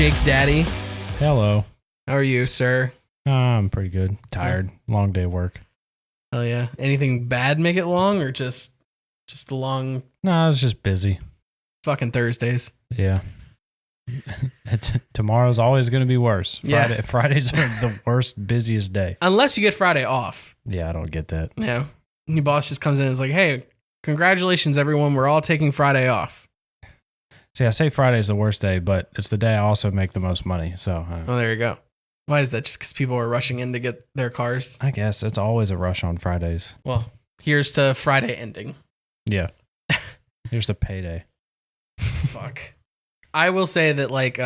Jake Daddy. Hello. How are you, sir? I'm pretty good. Tired. Long day of work. Oh yeah. Anything bad make it long, or just a long No, I was just busy. fucking Thursdays? Yeah. Tomorrow's always going to be worse. Yeah. Fridays are the worst, busiest day. Unless you get Friday off. Yeah, I don't get that. Yeah. And your boss just comes in and is like, hey, congratulations, everyone. We're all taking Friday off. See, I say Friday's the worst day, but it's the day I also make the most money. So Oh, there you go. Why is that? Just because people are rushing in to get their cars? I guess it's always a rush on Fridays. Well, here's to Friday ending. Yeah. Here's the payday. Fuck. I will say that, like,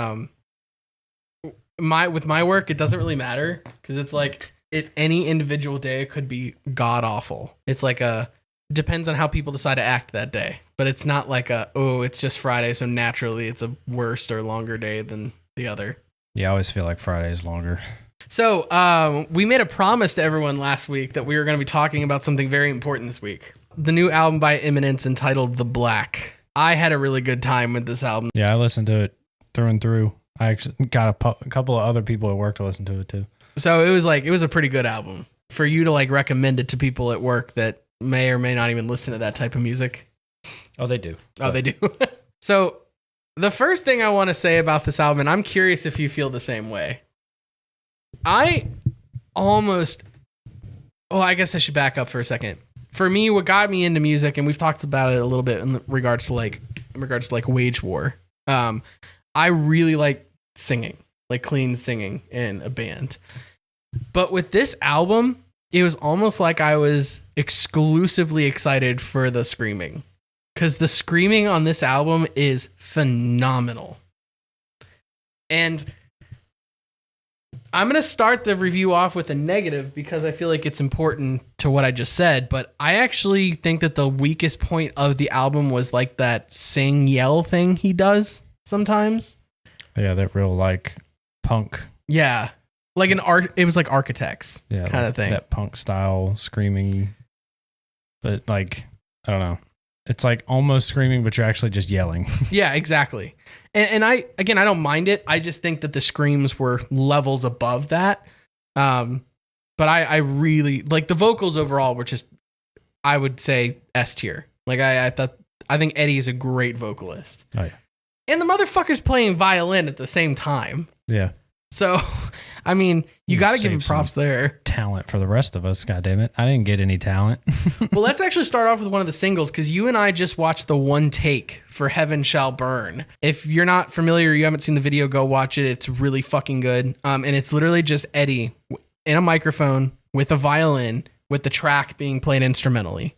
with my work, it doesn't really matter because it's like any individual day it could be god awful. It's like depends on how people decide to act that day, but it's not like it's just Friday, so naturally it's a worse or longer day than the other. Yeah, I always feel like Friday is longer. So we made a promise to everyone last week that we were going to be talking about something very important this week. The new album by Imminence entitled The Black. I had a really good time with this album. Yeah, I listened to it through and through. I actually got a couple of other people at work to listen to it too. So it was a pretty good album for you to like recommend it to people at work that may or may not even listen to that type of music. Oh, they do. Oh, they do. So the first thing I want to say about this album, and I'm curious if you feel the same way. I guess I should back up for a second. For me, what got me into music, and we've talked about it a little bit in regards to Wage War. I really like singing, like clean singing in a band. But with this album, it was almost like I was exclusively excited for the screaming, because the screaming on this album is phenomenal. And I'm going to start the review off with a negative because I feel like it's important to what I just said, but I actually think that the weakest point of the album was like that sing yell thing he does sometimes. Yeah, that real like punk. Yeah. Like it was like Architects kind of thing. That punk style screaming. But like, I don't know. It's like almost screaming, but you're actually just yelling. Yeah, exactly. And I don't mind it. I just think that the screams were levels above that. But I really like the vocals overall were just, I would say, S tier. Like I think Eddie is a great vocalist. Oh yeah. And the motherfucker's playing violin at the same time. Yeah. So, I mean, you got to give him props there. Talent for the rest of us, goddammit. I didn't get any talent. Well, let's actually start off with one of the singles, because you and I just watched the one take for Heaven Shall Burn. If you're not familiar, you haven't seen the video, go watch it. It's really fucking good. And it's literally just Eddie in a microphone with a violin, with the track being played instrumentally.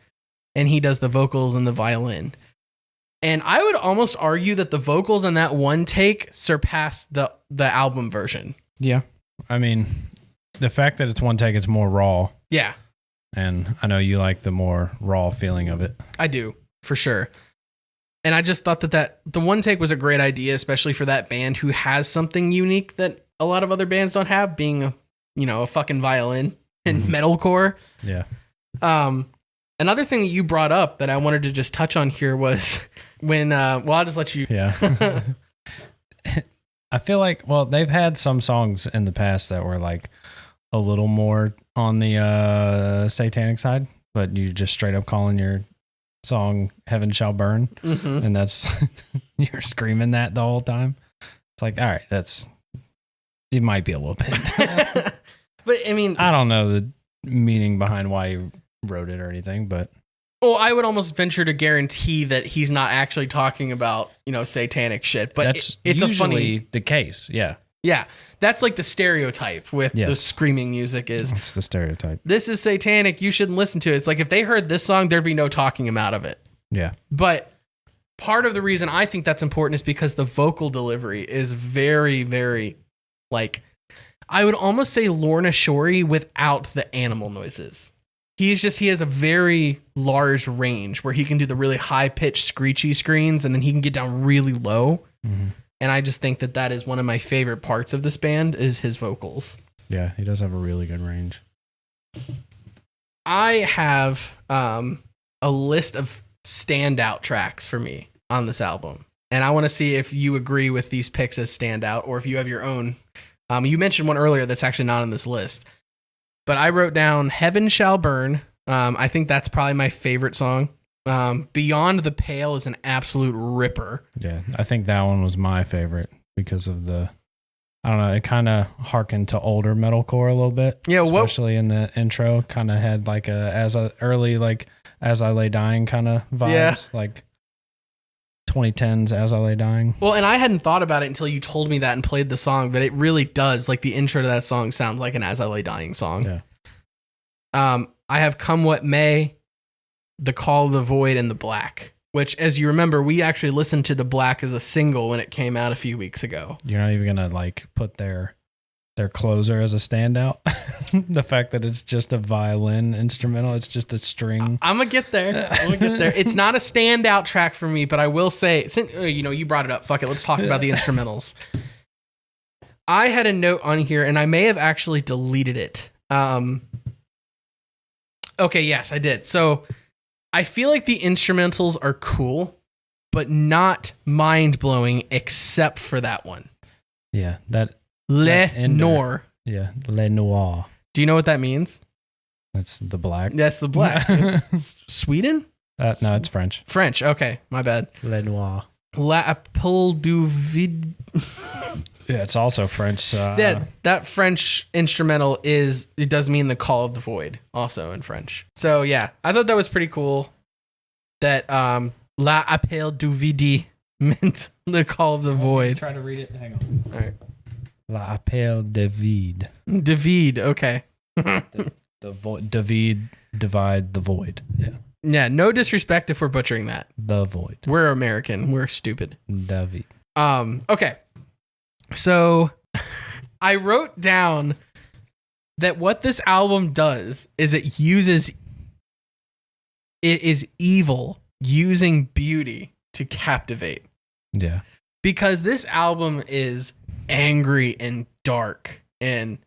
And he does the vocals and the violin. And I would almost argue that the vocals on that one take surpassed the album version. Yeah. I mean, the fact that it's one take, it's more raw. Yeah. And I know you like the more raw feeling of it. I do, for sure. And I just thought that the one take was a great idea, especially for that band who has something unique that a lot of other bands don't have, being, a fucking violin and metalcore. Yeah. Another thing that you brought up that I wanted to just touch on here was when, I'll just let you. Yeah. I feel like, they've had some songs in the past that were like a little more on the satanic side, but you just straight up calling your song Heaven Shall Burn. Mm-hmm. And that's, you're screaming that the whole time. It's like, all right, it might be a little bit. But I mean, I don't know the meaning behind why you wrote it or anything, but I would almost venture to guarantee that he's not actually talking about satanic shit, but it's usually the case. Yeah, that's like the stereotype with the screaming music is. It's the stereotype. This is satanic, you shouldn't listen to it. It's like if they heard this song, there'd be no talking him out of it. Yeah, but part of the reason I think that's important is because the vocal delivery is very, very, like, I would almost say Lorna Shore without the animal noises. He has a very large range where he can do the really high-pitched screechy screams, and then he can get down really low. Mm-hmm. And I just think that is one of my favorite parts of this band is his vocals. Yeah, he does have a really good range. I have a list of standout tracks for me on this album. and I want to see if you agree with these picks as standout or if you have your own. You mentioned one earlier that's actually not on this list, but I wrote down Heaven Shall Burn. I think that's probably my favorite song. Beyond the Pale is an absolute ripper. Yeah, I think that one was my favorite because of the, I don't know, it kind of harkened to older metalcore a little bit. Yeah, especially in the intro, kind of had like early like As I Lay Dying kind of vibes, Yeah. like 2010s As I Lay Dying. Well, and I hadn't thought about it until you told me that and played the song, but it really does. Like the intro to that song sounds like an As I Lay Dying song. Yeah. I have Come What May, The Call of the Void, and The Black, which, as you remember, we actually listened to The Black as a single when it came out a few weeks ago. You're not even gonna like put their closer as a standout. The fact that it's just a violin instrumental, it's just a string. I'm gonna get there. It's not a standout track for me, but I will say, since, you brought it up. Fuck it, let's talk about the instrumentals. I had a note on here, and I may have actually deleted it. Okay, yes, I did. So I feel like the instrumentals are cool, but not mind-blowing except for that one. Yeah, that Le Noir. Yeah, Le Noir. Do you know what that means? That's the black. That's the black. It's Sweden? No, it's French. French. Okay, my bad. Le Noir. La Appel du Vide. Yeah, it's also French. That French instrumental it does mean the Call of the Void, also in French. So yeah, I thought that was pretty cool. That La Appel du Vide meant the Call of the Void. Try to read it. Hang on. All right. La Appel de Vide. David, okay. The void. David, divide the void. Yeah. Yeah, no disrespect if we're butchering that. The void. We're American. We're stupid. David. Okay. So I wrote down that what this album does is it is evil using beauty to captivate. Yeah. Because this album is angry and dark and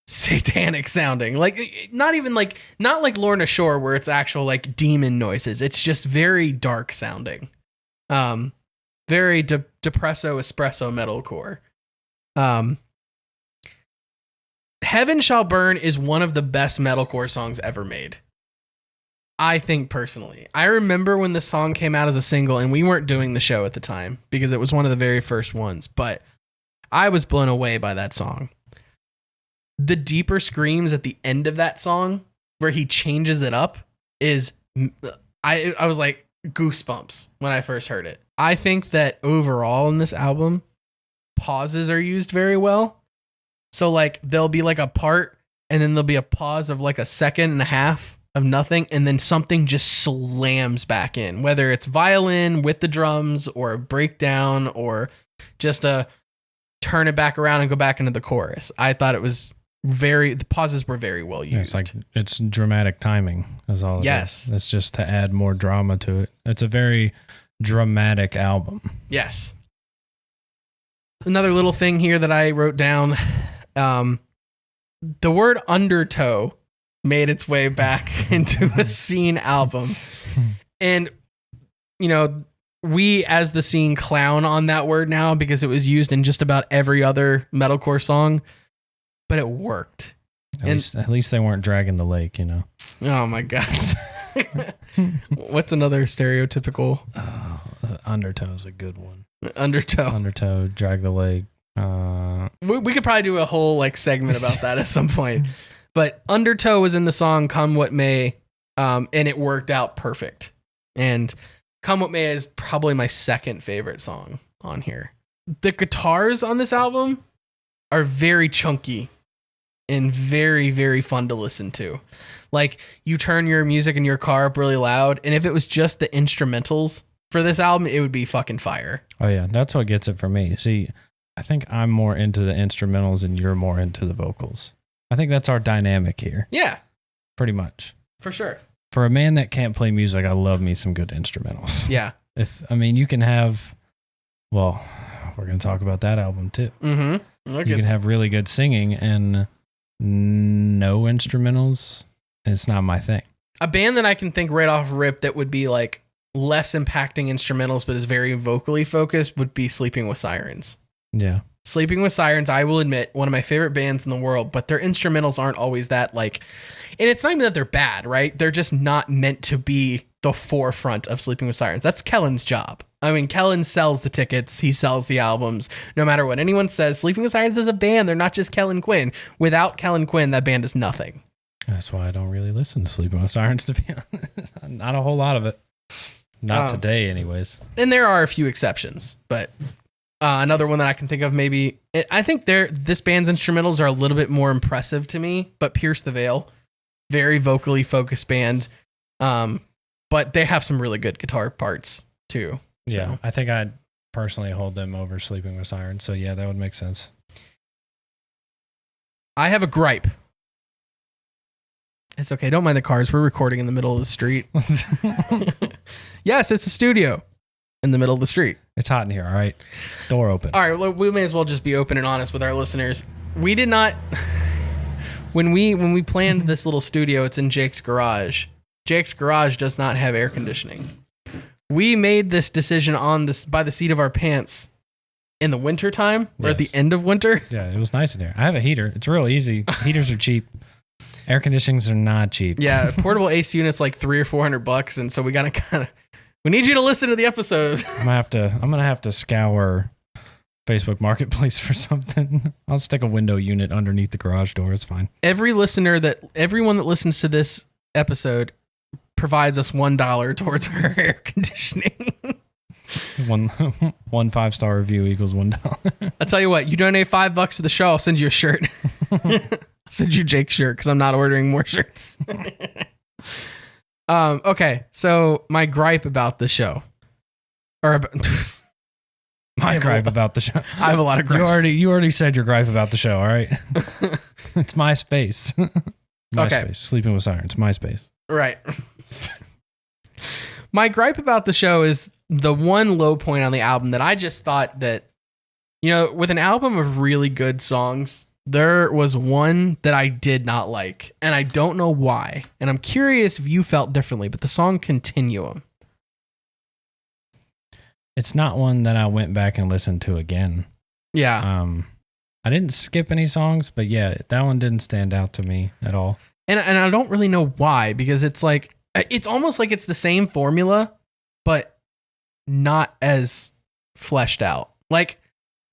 satanic sounding. Like not like Lorna Shore where it's actual like demon noises. It's just very dark sounding. Very depresso espresso metalcore. Heaven Shall Burn is one of the best metalcore songs ever made. I think personally. I remember when the song came out as a single and we weren't doing the show at the time because it was one of the very first ones, but I was blown away by that song. The deeper screams at the end of that song where he changes it up is I was like goosebumps when I first heard it. I think that overall in this album, pauses are used very well. So like there'll be like a part and then there'll be a pause of like a second and a half of nothing, and then something just slams back in, whether it's violin with the drums or a breakdown or just a turn it back around and go back into the chorus. I thought it was the pauses were very well used. It's like it's dramatic timing is all. Yes. It's just to add more drama to it. It's a very dramatic album. Yes. Another little thing here that I wrote down, the word undertow made its way back into a Scene album. And, we as the Scene clown on that word now because it was used in just about every other metalcore song, but it worked. At least they weren't dragging the lake, Oh my God. What's another stereotypical? Undertow is a good one. Undertow, drag the lake. We could probably do a whole segment about that at some point. But Undertow was in the song Come What May, and it worked out perfect. And Come What May is probably my second favorite song on here. The guitars on this album are very chunky and very, very fun to listen to. Like, you turn your music in your car up really loud, and if it was just the instrumentals for this album, it would be fucking fire. Oh, yeah. That's what gets it for me. See, I think I'm more into the instrumentals and you're more into the vocals. I think that's our dynamic here. Yeah. Pretty much. For sure. For a man that can't play music, I love me some good instrumentals. Yeah. You can have, well, we're going to talk about that album too. Mm-hmm. You can have really good singing and no instrumentals. It's not my thing. A band that I can think right off rip that would be less impacting instrumentals, but is very vocally focused, would be Sleeping with Sirens. Yeah. Sleeping with Sirens, I will admit, one of my favorite bands in the world, but their instrumentals aren't always that like, and it's not even that they're bad, right? They're just not meant to be the forefront of Sleeping with Sirens. That's Kellen's job. I mean, Kellen sells the tickets. He sells the albums. No matter what anyone says, Sleeping with Sirens is a band. They're not just Kellen Quinn. Without Kellen Quinn, that band is nothing. That's why I don't really listen to Sleeping with Sirens, to be honest. Not a whole lot of it. Not today, anyways. And there are a few exceptions, but another one that I can think of, maybe, I think this band's instrumentals are a little bit more impressive to me, but Pierce the Veil, very vocally focused band, but they have some really good guitar parts too. Yeah, so. I think I'd personally hold them over Sleeping with Sirens, so yeah, that would make sense. I have a gripe. It's okay, don't mind the cars. We're recording in the middle of the street. Yes, it's a studio in the middle of the street. It's hot in here, all right? Door open. All right, well, we may as well just be open and honest with our listeners. We did not... When we planned this little studio, it's in Jake's garage. Jake's garage does not have air conditioning. We made this decision by the seat of our pants in the winter time, or at the end of winter. Yeah, it was nice in here. I have a heater. It's real easy. Heaters are cheap. Air conditionings are not cheap. Yeah, portable AC unit's like $300 or $400, and so we gotta kind of... We need you to listen to the episode. I'm gonna have to scour Facebook Marketplace for something. I'll stick a window unit underneath the garage door. It's fine. Everyone that listens to this episode provides us $1 towards our air conditioning. One 5-star review equals $1. I'll tell you what, you donate $5 to the show, I'll send you a shirt. I'll send you Jake's shirt because I'm not ordering more shirts. Okay, so my gripe about the show. My gripe about the show. I have a lot of gripes. You already said your gripe about the show, all right? It's MySpace. MySpace. Okay. Sleeping with Sirens. MySpace. Right. My gripe about the show is the one low point on the album that I just thought that, with an album of really good songs, there was one that I did not like, and I don't know why. And I'm curious if you felt differently, but the song Continuum. It's not one that I went back and listened to again. Yeah. I didn't skip any songs, but yeah, that one didn't stand out to me at all. And I don't really know why, because it's like, it's almost like it's the same formula, but not as fleshed out. Like,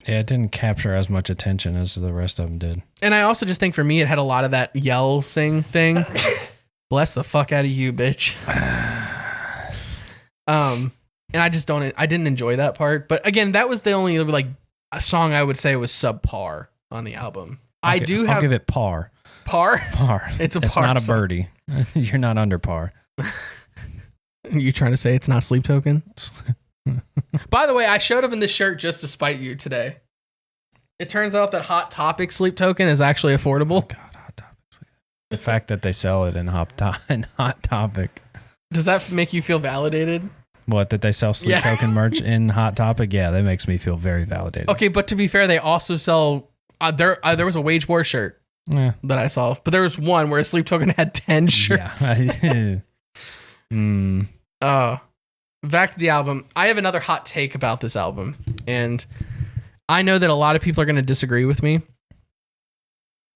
yeah, it didn't capture as much attention as the rest of them did. And I also just think for me, it had a lot of that yell sing thing. Bless the fuck out of you, bitch. And I didn't enjoy that part. But again, that was the only like a song I would say was subpar on the album. I'll give it par. Par? Par. It's It's par not song. a birdie. You're not under par. You trying to say it's not Sleep Token? By the way, I showed up in this shirt just to spite you today. It turns out that Hot Topic Sleep Token is actually affordable. Oh God, Hot Topic Sleep. The fact that they sell it in Hot Topic. Does that make you feel validated? What, that they sell Sleep Token merch in Hot Topic? Yeah, that makes me feel very validated. Okay, but to be fair, they also sell... there was a Wage War shirt that I saw, but there was one where Sleep Token had 10 shirts. Yeah. Back to the album. I have another hot take about this album, and I know that a lot of people are going to disagree with me.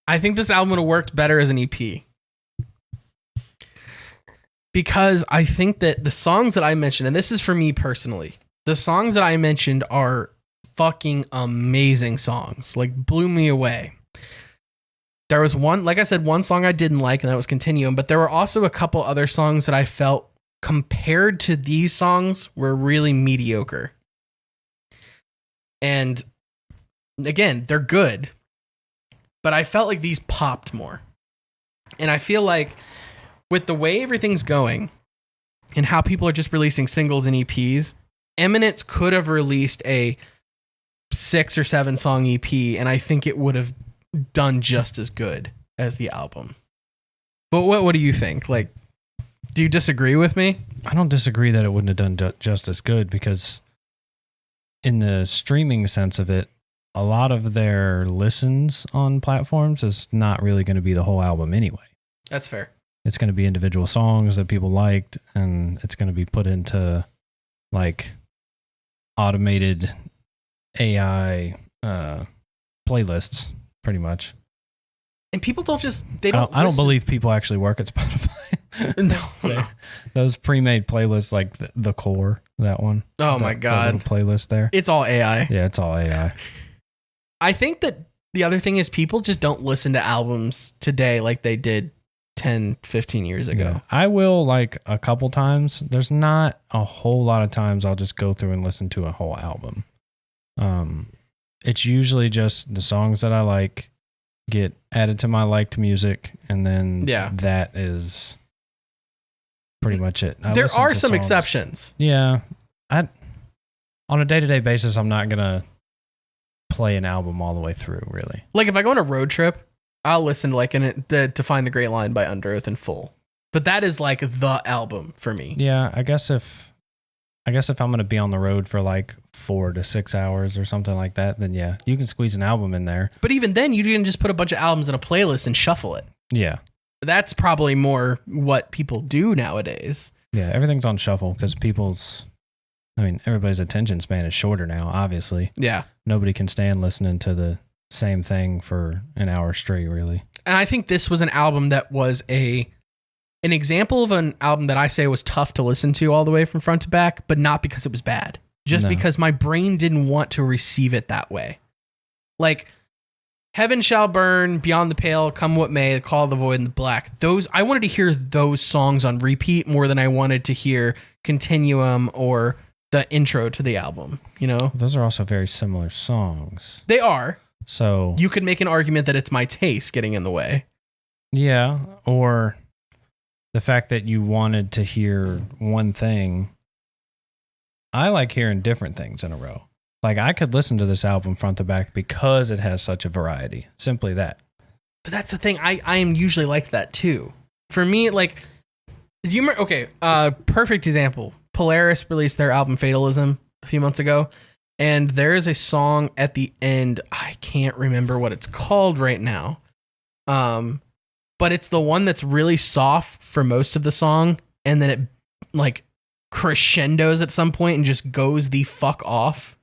I think this album would have worked better as an EP. Because I think that the songs that I mentioned, and this is for me personally, the songs that I mentioned are fucking amazing songs. Like, blew me away. There was one, like I said, one song I didn't like, and that was Continuum, but there were also a couple other songs that I felt, compared to these songs, were really mediocre. And again, they're good, but I felt like these popped more. And I feel like with the way everything's going and how people are just releasing singles and EPs, Imminence could have released a 6 or 7 song EP, and I think it would have done just as good as the album. But what do you think? Like, do you disagree with me? I don't disagree that it wouldn't have done just as good, because in the streaming sense of it, a lot of their listens on platforms is not really going to be the whole album anyway. That's fair. it's going to be individual songs that people liked, and it's going to be put into like automated AI playlists, pretty much. And people don't I don't believe people actually work at Spotify. No. Those pre-made playlists, like the core, that one. Oh my God. The little playlist there. It's all AI. Yeah, it's all AI. I think that the other thing is people just don't listen to albums today like they did 10, 15 years ago. Yeah. I will like a couple times. There's not a whole lot of times I'll just go through and listen to a whole album. It's usually just the songs that I like get added to my liked music, and then that is pretty much it. There are some exceptions. Yeah. On a day-to-day basis, I'm not going to play an album all the way through, really. Like if I go on a road trip, I'll listen to like To Find the Great Line by Under Oath in full. But that is like the album for me. Yeah, I guess if I'm going to be on the road for like 4 to 6 hours or something like that, then yeah, you can squeeze an album in there. But even then, you can just put a bunch of albums in a playlist and shuffle it. Yeah. That's probably more what people do nowadays. Yeah, everything's on shuffle because everybody's attention span is shorter now, obviously. Yeah. Nobody can stand listening to the same thing for an hour straight, really. And I think this was an album that was an example of an album that I say was tough to listen to all the way from front to back, but not because it was bad. Just because my brain didn't want to receive it that way. Like, Heaven Shall Burn, Beyond the Pale, Come What May, The Call of the Void, and the Black. I wanted to hear those songs on repeat more than I wanted to hear Continuum or the intro to the album, you know? Those are also very similar songs. They are. So you could make an argument that it's my taste getting in the way. Yeah, or the fact that you wanted to hear one thing. I like hearing different things in a row. Like, I could listen to this album front to back because it has such a variety. Simply that. But that's the thing. I am usually like that too. For me, like, do you remember? Okay, perfect example. Polaris released their album Fatalism a few months ago, and there is a song at the end. I can't remember what it's called right now. But it's the one that's really soft for most of the song, and then it like crescendos at some point and just goes the fuck off.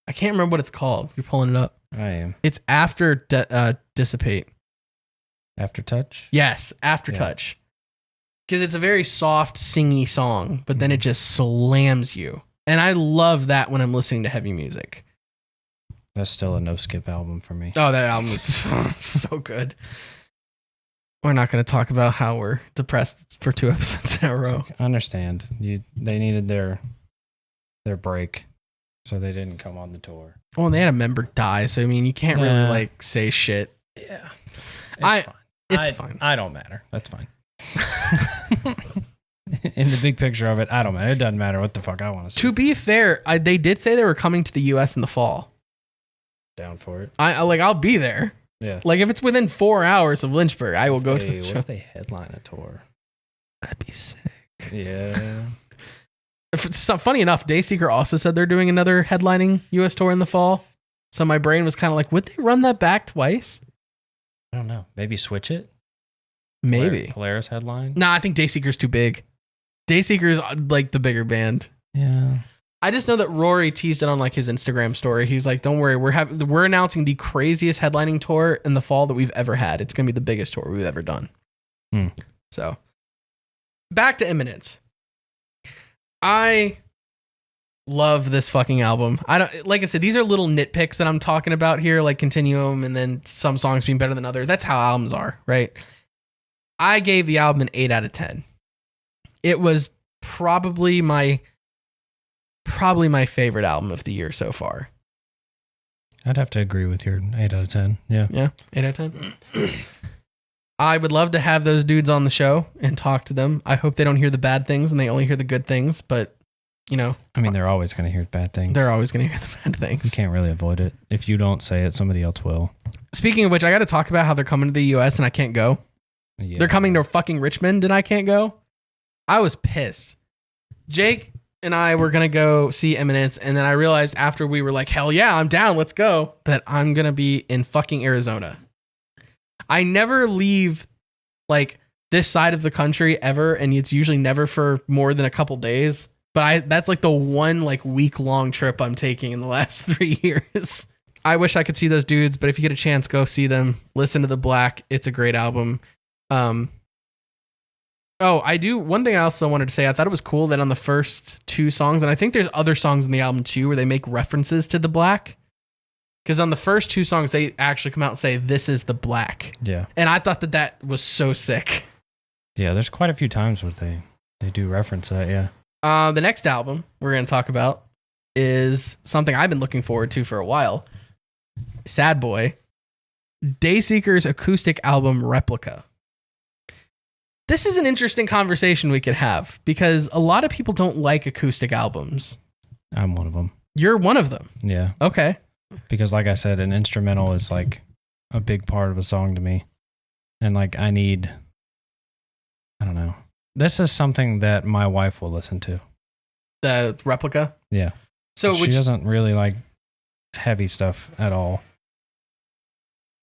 I can't remember what it's called. You're pulling it up. I am. It's After Dissipate. Aftertouch? Yes, Aftertouch. Because it's a very soft, singy song, but then it just slams you. And I love that when I'm listening to heavy music. That's still a no-skip album for me. Oh, that album is so good. We're not going to talk about how we're depressed for 2 episodes in a row. I understand. They needed their break, so they didn't come on the tour. Well, and they had a member die, so I mean, you can't really like say shit. Yeah, it's fine. I don't matter. That's fine. In the big picture of it, I don't matter. It doesn't matter what the fuck I want to see. To be fair, they did say they were coming to the U.S. in the fall. Down for it. I'll be there. Yeah. Like if it's within 4 hours of Lynchburg, I will go to the show. What if they headline a tour? That'd be sick. Yeah. Funny enough, Dayseeker also said they're doing another headlining U.S. tour in the fall. So my brain was kind of like, would they run that back twice? I don't know. Maybe switch it? Maybe. Polaris headline? Nah, I think Dayseeker's too big. Dayseeker's like the bigger band. Yeah. I just know that Rory teased it on like his Instagram story. He's like, don't worry, we're announcing the craziest headlining tour in the fall that we've ever had. It's going to be the biggest tour we've ever done. So back to Imminence. I love this fucking album. Like I said, these are little nitpicks that I'm talking about here, like Continuum and then some songs being better than others. That's how albums are, right? I gave the album an 8 out of 10. It was probably my favorite album of the year so far. I'd have to agree with your 8 out of 10. Yeah. Yeah, 8 out of 10. I would love to have those dudes on the show and talk to them. I hope they don't hear the bad things and they only hear the good things, but you know. I mean, they're always going to hear bad things. They're always going to hear the bad things. You can't really avoid it. If you don't say it, somebody else will. Speaking of which, I got to talk about how they're coming to the US and I can't go. Yeah. They're coming to fucking Richmond and I can't go. I was pissed. Jake and I were going to go see Imminence, and then I realized after we were like, hell yeah, I'm down, let's go, that I'm going to be in fucking Arizona. I never leave, like, this side of the country ever, and it's usually never for more than a couple days. But that's like the one like week-long trip I'm taking in the last 3 years. I wish I could see those dudes, but if you get a chance, go see them. Listen to The Black. It's a great album. One thing I also wanted to say, I thought it was cool that on the first 2 songs, and I think there's other songs in the album too, where they make references to The Black. Because on the first 2 songs, they actually come out and say, "This is The Black." Yeah. And I thought that was so sick. Yeah, there's quite a few times where they do reference that, yeah. The next album we're going to talk about is something I've been looking forward to for a while. Sad Boy. Dayseeker's acoustic album Replica. This is an interesting conversation we could have because a lot of people don't like acoustic albums. I'm one of them. You're one of them. Yeah. Okay. Because like I said, an instrumental is like a big part of a song to me. And like I don't know. This is something that my wife will listen to. The Replica? Yeah. So she doesn't really like heavy stuff at all.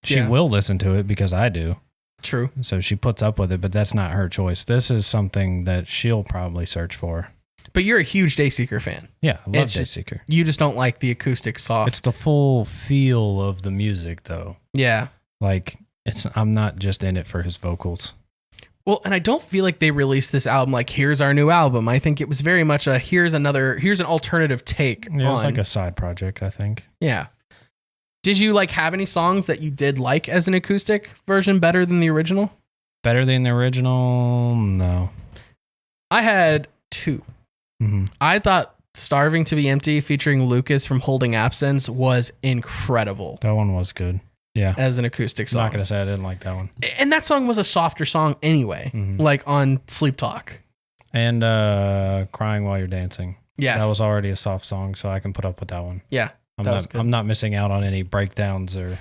She will listen to it because I do. True. So she puts up with it, but that's not her choice. This is something that she'll probably search for. But you're a huge Dayseeker fan. Yeah, I love Dayseeker. You just don't like the acoustic soft. It's the full feel of the music, though. Yeah. Like, I'm not just in it for his vocals. Well, and I don't feel like they released this album like, here's our new album. I think it was very much here's an alternative take. Yeah, it's like a side project, I think. Yeah. Did you have any songs that you did like as an acoustic version better than the original? Better than the original? No. I had 2. Mm-hmm. I thought Starving to Be Empty featuring Lucas from Holding Absence was incredible. That one was good. Yeah. As an acoustic song. I'm not going to say I didn't like that one. And that song was a softer song anyway, like on Sleep Talk. And Crying While You're Dancing. Yes. That was already a soft song, so I can put up with that one. Yeah. I'm not missing out on any breakdowns or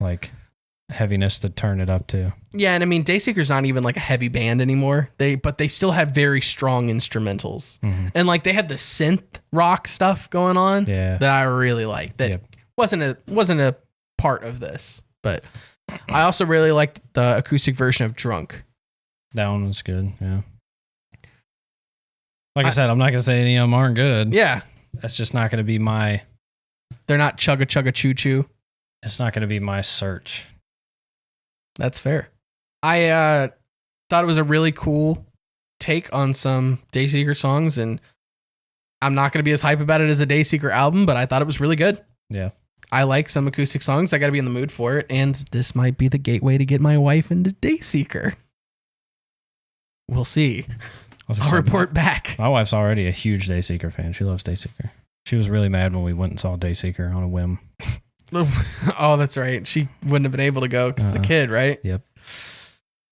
like heaviness to turn it up to. Yeah, and I mean Dayseeker's not even like a heavy band anymore. But they still have very strong instrumentals. Mm-hmm. And like they have the synth rock stuff going on that I really like. That wasn't a part of this. But I also really liked the acoustic version of Drunk. That one was good, yeah. Like I said, I'm not going to say any of them aren't good. Yeah. That's just not going to be my... They're not chugga chugga choo choo. It's not going to be my search. That's fair. I thought it was a really cool take on some Dayseeker songs, and I'm not going to be as hype about it as a Dayseeker album, but I thought it was really good. Yeah. I like some acoustic songs. I got to be in the mood for it, and this might be the gateway to get my wife into Dayseeker. We'll see. I'll report back. My wife's already a huge Dayseeker fan. She loves Dayseeker. She was really mad when we went and saw Dayseeker on a whim. Oh, that's right. She wouldn't have been able to go because the kid, right? Yep.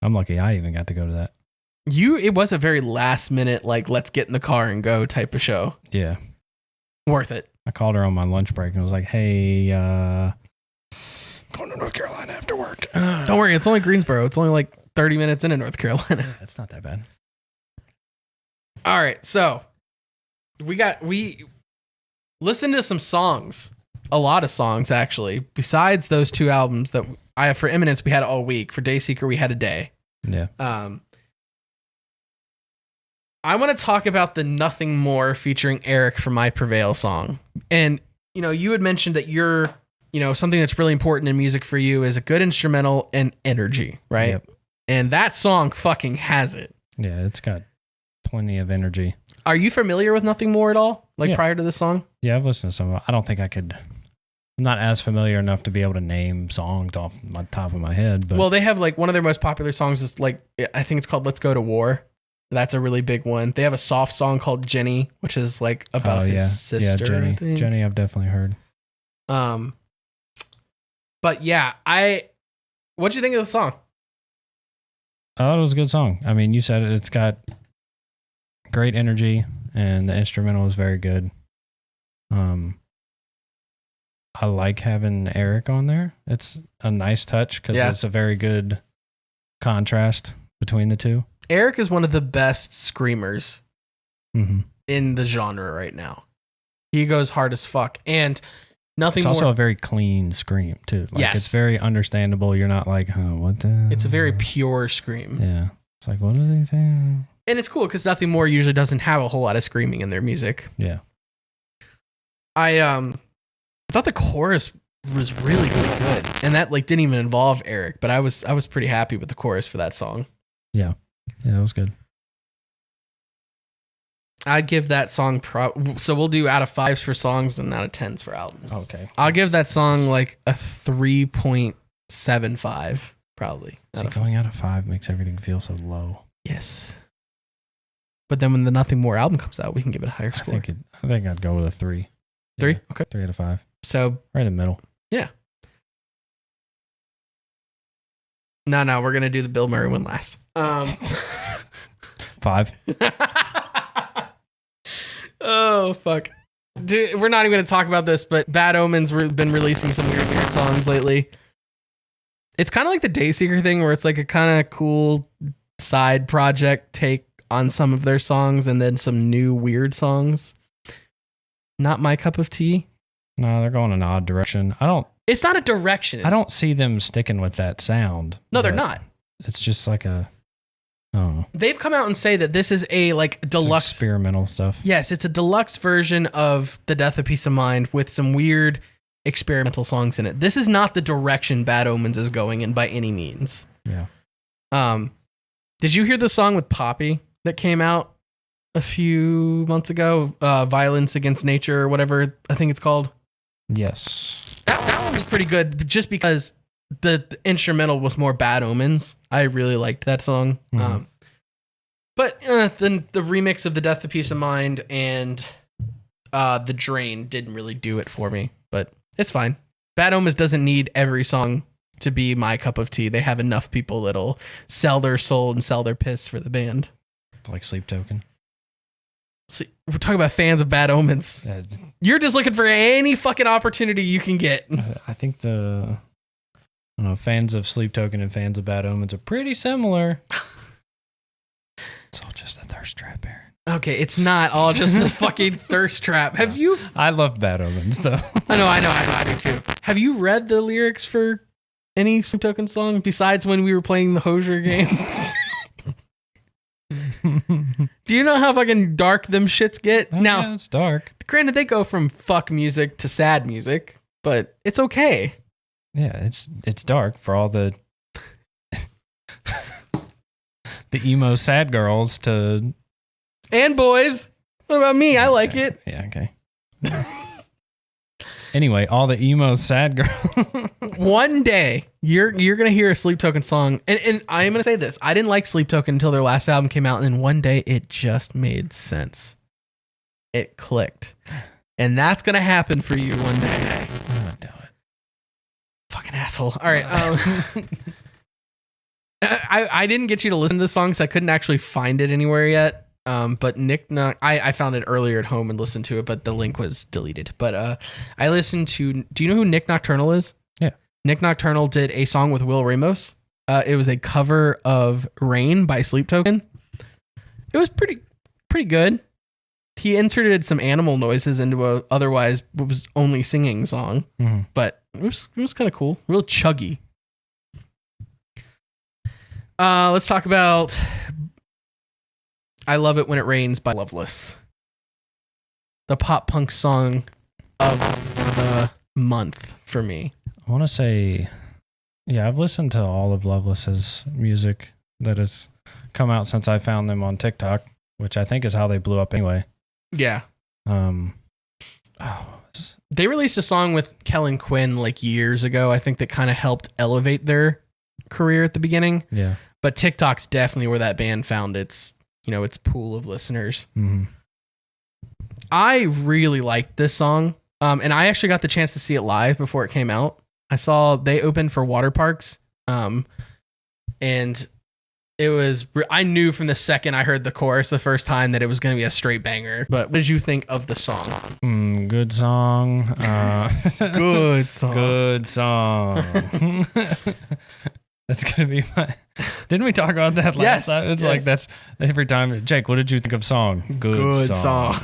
I'm lucky I even got to go to that. It was a very last minute, like, let's get in the car and go type of show. Yeah. Worth it. I called her on my lunch break and was like, hey, going to North Carolina after work. Don't worry. It's only Greensboro. It's only like 30 minutes into North Carolina. That's not that bad. All right. So we listened to some songs, a lot of songs actually, besides those 2 albums that for Imminence we had all week. For Dayseeker we had a day. Yeah. I want to talk about the Nothing More featuring Eric from My Prevail song. And, you had mentioned that something that's really important in music for you is a good instrumental and energy, right? Yep. And that song fucking has it. Yeah, it's got plenty of energy. Are you familiar with Nothing More at all? Prior to this song? Yeah, I've listened to some. I don't think I could. I'm not as familiar enough to be able to name songs off my top of my head. But well, they have one of their most popular songs is I think it's called "Let's Go to War." That's a really big one. They have a soft song called Jenny, which is about his sister. Yeah, Jenny. Jenny, I've definitely heard. But yeah, what'd you think of the song? I thought it was a good song. I mean, you said it. It's got great energy, and the instrumental is very good. I like having Eric on there. It's a nice touch because it's a very good contrast between the 2. Eric is one of the best screamers in the genre right now. He goes hard as fuck. And It's also a very clean scream, too. It's very understandable. You're not like, what the... It's a very pure scream. Yeah. It's like, what is he saying? And it's cool because Nothing More usually doesn't have a whole lot of screaming in their music. Yeah. I thought the chorus was really, really good. And that like didn't even involve Eric, but I was pretty happy with the chorus for that song. Yeah. Yeah, that was good. I'd give that song so we'll do out of 5s for songs and out of 10s for albums. Okay. I'll give that song like a 3.75 probably. See, going out of 5 makes everything feel so low. Yes. But then when the Nothing More album comes out, we can give it a higher score. I think I'd go with a 3. 3? Yeah, Okay. 3 out of 5. So right in the middle. Yeah. No, we're gonna do the Bilmuri one last. 5. Oh fuck. Dude, we're not even gonna talk about this, but Bad Omens been releasing some weird songs lately. It's kind of like the Dayseeker thing where it's like a kind of cool side project take on some of their songs and then some new weird songs. Not my cup of tea. No, they're going an odd direction. It's not a direction. I don't see them sticking with that sound. No, they're not. It's just like I don't know. They've come out and say that this is a like deluxe experimental stuff. Yes, it's a deluxe version of The Death of Peace of Mind with some weird experimental songs in it. This is not the direction Bad Omens is going in by any means. Yeah. Did you hear the song with Poppy that came out a few months ago? Violence Against Nature or whatever I think it's called. Yes. That one was pretty good just because the instrumental was more Bad Omens. I really liked that song. Mm-hmm. But then the remix of The Death of Peace of Mind and The Drain didn't really do it for me, but it's fine. Bad Omens doesn't need every song to be my cup of tea. They have enough people that'll sell their soul and sell their piss for the band. Like Sleep Token. See, we're talking about fans of Bad Omens. You're just looking for any fucking opportunity you can get. I think fans of Sleep Token and fans of Bad Omens are pretty similar. It's all just a thirst trap, Aaron. Okay, it's not all just a fucking thirst trap. Have you? I love Bad Omens, though. I know, I do too. Have you read the lyrics for any Sleep Token song besides when we were playing the Hosier game? Do you know how fucking dark them shits get? Now, yeah, it's dark. Granted, they go from fuck music to sad music, but it's okay. Yeah, it's dark for all the the emo sad girls to and boys. What about me? I like it. Yeah, okay. Anyway, all the emo sad girls. One day you're gonna hear a Sleep Token song, and I am gonna say this: I didn't like Sleep Token until their last album came out, and then one day it just made sense. It clicked, and that's gonna happen for you one day. I doubt it. Fucking asshole. All right. I didn't get you to listen to this song because I couldn't actually find it anywhere yet. But Nick Knock, I found it earlier at home and listened to it, but the link was deleted. But I listened to. Do you know who Nick Nocturnal is? Yeah. Nick Nocturnal did a song with Will Ramos. It was a cover of Rain by Sleep Token. It was pretty good. He inserted some animal noises into a otherwise was only singing song, but it was kind of cool, real chuggy. Let's talk about I Love It When It Rains by Loveless. The pop punk song of the month for me. I want to say, yeah, I've listened to all of Loveless's music that has come out since I found them on TikTok, which I think is how they blew up anyway. Yeah. They released a song with Kellen Quinn like years ago, I think, that kind of helped elevate their career at the beginning. Yeah. But TikTok's definitely where that band found its pool of listeners. Mm-hmm. I really liked this song. And I actually got the chance to see it live before it came out. I saw they opened for Water Parks. And it was, I knew from the second I heard the chorus the first time that it was going to be a straight banger. But what did you think of the song? Good song. Good song. Good song. That's going to be my... Didn't we talk about that last time? It's like, that's every time. Jake, what did you think of song? Good song.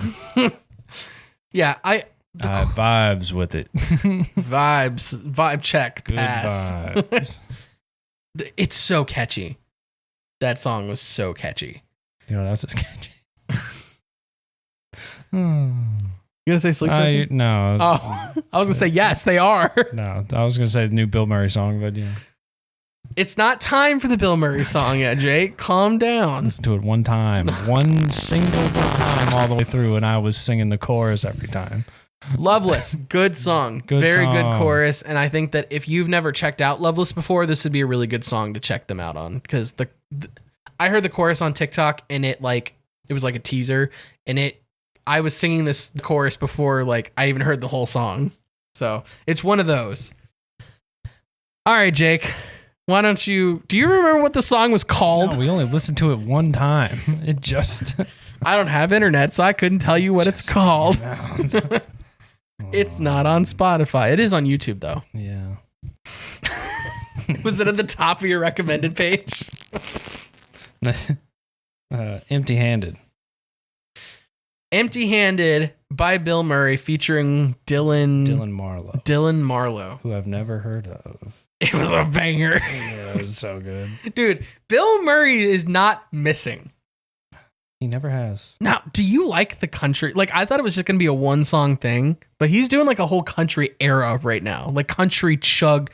Yeah, vibes with it. Vibe check. Good pass. vibes. It's so catchy. That song was so catchy. You know what else is catchy? You gonna say Sleep Token? No. I was gonna say yes, they are. No, I was gonna say the new Bill Murray song, but yeah. It's not time for the Bill Murray song yet, Jake. Calm down. Listen to it one time. One single time all the way through, and I was singing the chorus every time. Loveless, good song. Very good chorus. And I think that if you've never checked out Loveless before, this would be a really good song to check them out on. Because I heard the chorus on TikTok and it was like a teaser. And I was singing this chorus before I even heard the whole song. So it's one of those. All right, Jake. Why don't do you remember what the song was called? No, we only listened to it one time. It just... I don't have internet, so I couldn't tell you what it's called. It's not on Spotify. It is on YouTube, though. Yeah. Was it at the top of your recommended page? Empty-Handed. Empty-Handed by Bill Murray featuring Dylan Marlowe. Who I've never heard of. It was a banger. Yeah, it was so good. Dude, Bill Murray is not missing. He never has. Now, do you like the country? I thought it was just going to be a one-song thing, but he's doing a whole country era right now. Country chug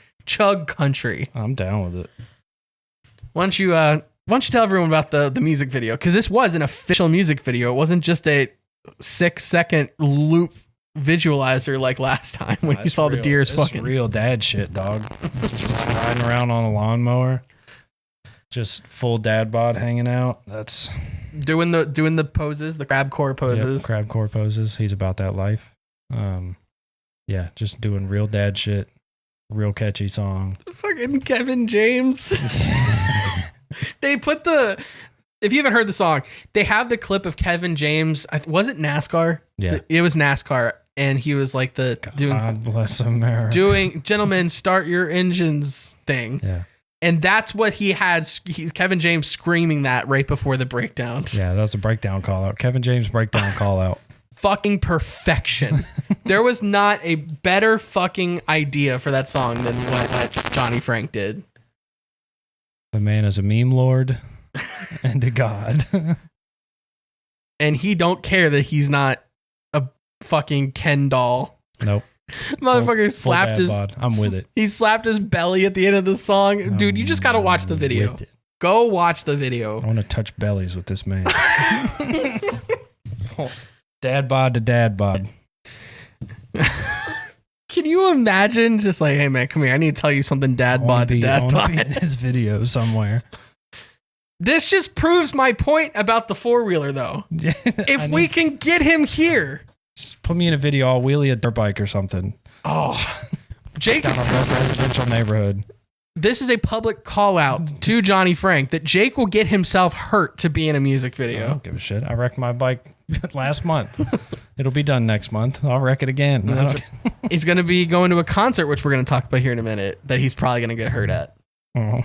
country. I'm down with it. Why don't you tell everyone about the music video? Because this was an official music video. It wasn't just a 6-second loop visualizer like last time when you saw the deers fucking. It's real dad shit, dog. Just riding around on a lawnmower. Just full dad bod hanging out. That's doing the poses, the crab core poses. Yep, crab core poses. He's about that life. Yeah, just doing real dad shit. Real catchy song. Fucking Kevin James. They put if you haven't heard the song, they have the clip of Kevin James. Was it NASCAR? Yeah. It was NASCAR. And he was God bless America. Doing gentlemen, start your engines thing. Yeah. And that's what he had. Kevin James screaming that right before the breakdown. Yeah, that was a breakdown call out. Kevin James breakdown call out. Fucking perfection. There was not a better fucking idea for that song than what Johnny Frank did. The man is a meme lord and a god. And he don't care that he's not a fucking Ken doll. Nope. Motherfucker slapped his. I'm with it. He slapped his belly at the end of the song. Dude, you just gotta watch the video. Go watch the video. I want to touch bellies with this man. Dad bod to dad bod. Can you imagine just hey man, come here. I need to tell you something dad bod to dad bod. In his video somewhere. This just proves my point about the four-wheeler though. If we can get him here. Just put me in a video. I'll wheelie a dirt bike or something. Oh, Jake down is a residential neighborhood. This is a public call out to Johnny Frank that Jake will get himself hurt to be in a music video. I don't give a shit. I wrecked my bike last month. It'll be done next month. I'll wreck it again. He's going to be going to a concert, which we're going to talk about here in a minute, that he's probably going to get hurt at. Oh.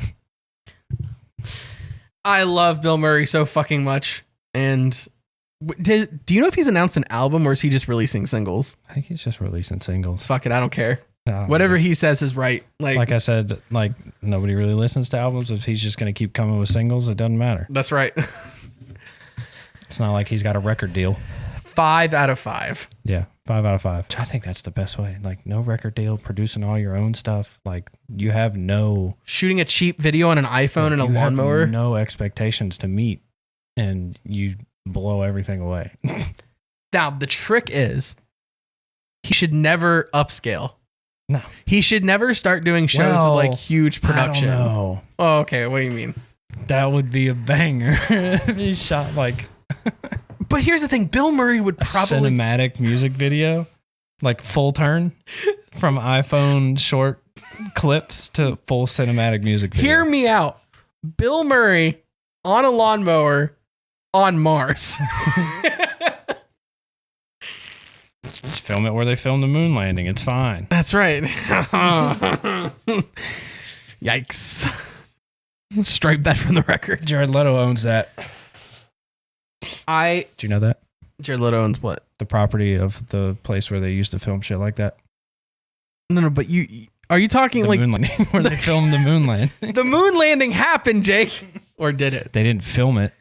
I love Bill Murray so fucking much. And do you know if he's announced an album or is he just releasing singles? I think he's just releasing singles. Fuck it, I don't care. Whatever he says is right. Like I said, nobody really listens to albums. If he's just going to keep coming with singles, it doesn't matter. That's right. It's not like he's got a record deal. 5 out of 5. Yeah, 5 out of 5. I think that's the best way. No record deal, producing all your own stuff. You have no... Shooting a cheap video on an iPhone and a lawnmower. No expectations to meet, and you blow everything away. Now, the trick is he should never upscale. No. He should never start doing shows with huge production. I don't know. Oh, okay. What do you mean? That would be a banger. He shot But here's the thing. Bill Murray would probably... cinematic music video. Full turn. From iPhone short clips to full cinematic music video. Hear me out. Bill Murray on a lawnmower on Mars. Just film it where they filmed the moon landing. It's fine. That's right. Yikes. Straight bet from the record. Jared Leto owns that. Do you know that? Jared Leto owns what? The property of the place where they used to film shit like that. No, but are you talking the moon landing, where they filmed the moon landing? The moon landing happened, Jake. Or did it? They didn't film it.